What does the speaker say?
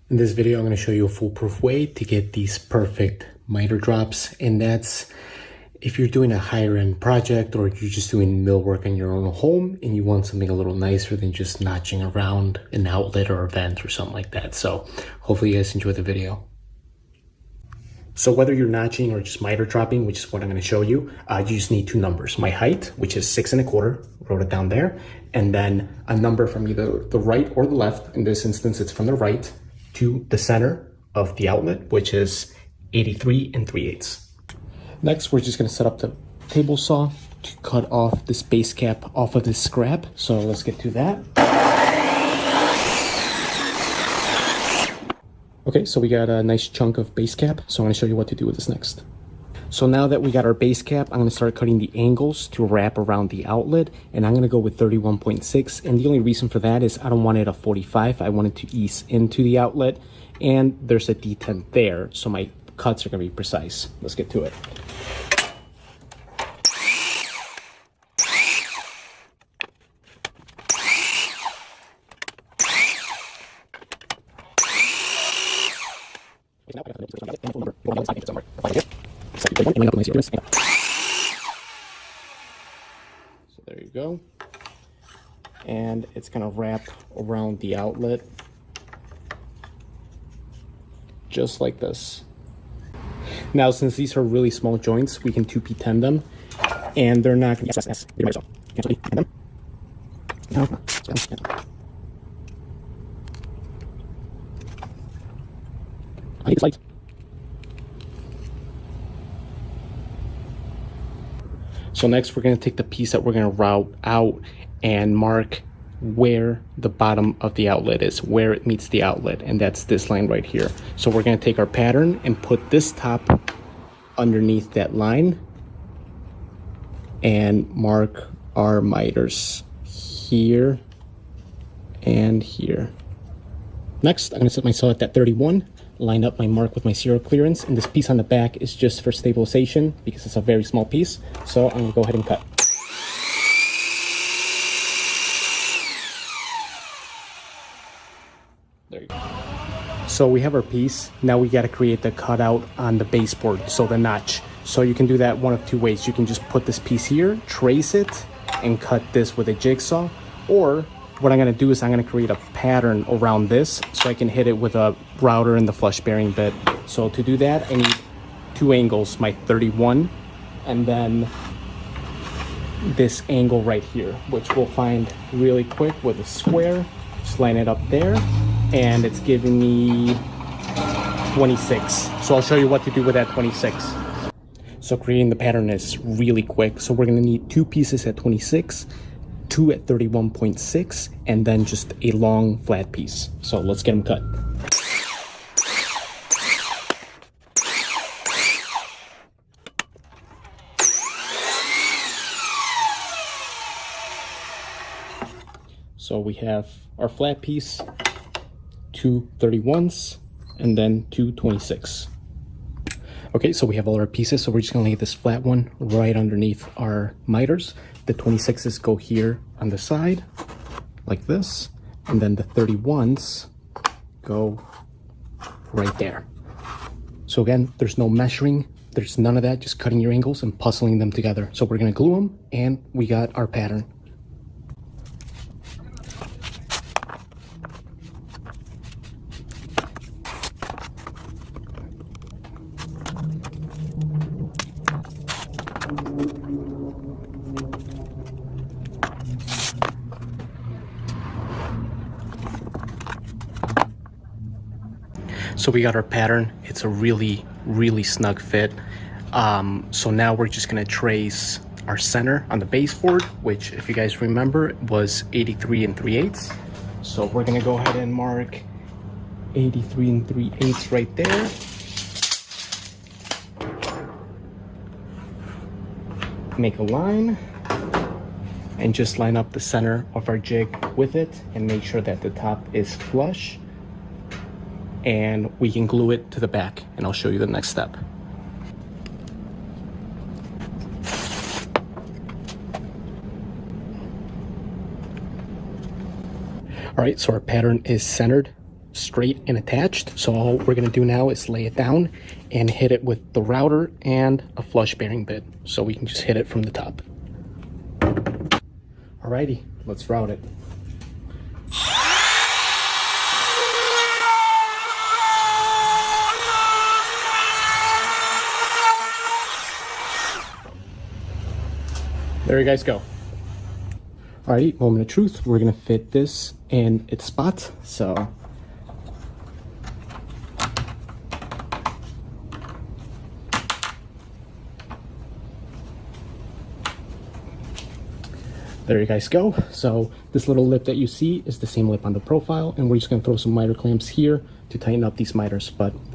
In this video, I'm going to show you a foolproof way to get these perfect miter drops, and that's if you're doing a higher end project or you're just doing millwork in your own home and you want something a little nicer than just notching around an outlet or a vent or something like that. So hopefully you guys enjoy the video. So whether you're notching or just miter dropping, which is what I'm going to show you, you just need two numbers. My height, which is 6 1/4, wrote it down there, and then a number from either the right or the left. In this instance, it's from the right to the center of the outlet, which is 83 3/8. Next, we're just going to set up the table saw to cut off this base cap off of this scrap. So let's get to that. Okay, so we got a nice chunk of base cap. So I'm going to show you what to do with this next. So now that we got our base cap, I'm going to start cutting the angles to wrap around the outlet, and I'm going to go with 31.6. And the only reason for that is I don't want it at 45. I want it to ease into the outlet, and there's a detent there, so my cuts are going to be precise. Let's get to it. So there you go. And it's going to wrap around the outlet just like this. Now, since these are really small joints, we can 2p10 them, and they're not going to be So next we're going to take the piece that we're going to route out and mark where the bottom of the outlet is, where it meets the outlet, and that's this line right here. So we're going to take our pattern and put this top underneath that line and mark our miters here and here. Next, I'm going to set my saw at that 31, line up my mark with my zero clearance, and this piece on the back is just for stabilization because it's a very small piece. So I'm going to go ahead and cut. There you go. So we have our piece. Now we got to create the cutout on the baseboard, so the notch. So you can do that one of two ways. You can just put this piece here, trace it, and cut this with a jigsaw. Or what I'm going to do is I'm going to create a pattern around this so I can hit it with a router and the flush bearing bit. So to do that, I need two angles, my 31 and then this angle right here, which we'll find really quick with a square. Just line it up there, and it's giving me 26. So I'll show you what to do with that 26. So creating the pattern is really quick. So we're going to need two pieces at 26, two at 31.6, and then just a long flat piece. So let's get them cut. So we have our flat piece, two 31s, and then two 26. Okay, so we have all our pieces, so we're just gonna lay this flat one right underneath our miters. The 26s go here on the side, like this, and then the 31s go right there. So again, there's no measuring, there's none of that, just cutting your angles and puzzling them together. So we're gonna glue them, and we got our pattern. So we got our pattern. It's a really snug fit. So now we're just gonna trace our center on the baseboard, which, if you guys remember, was 83 3/8. So we're gonna go ahead and mark 83 3/8 right there. Make a line and just line up the center of our jig with it and make sure that the top is flush, and we can glue it to the back, and I'll show you the next step. All right, so our pattern is centered straight and attached. So all we're gonna do now is lay it down and hit it with the router and a flush bearing bit. So we can just hit it from the top. Alrighty, let's route it. There you guys go. Alrighty, moment of truth. We're gonna fit this in its spot. So there you guys go. So this little lip that you see is the same lip on the profile, and we're just gonna throw some miter clamps here to tighten up these miters. But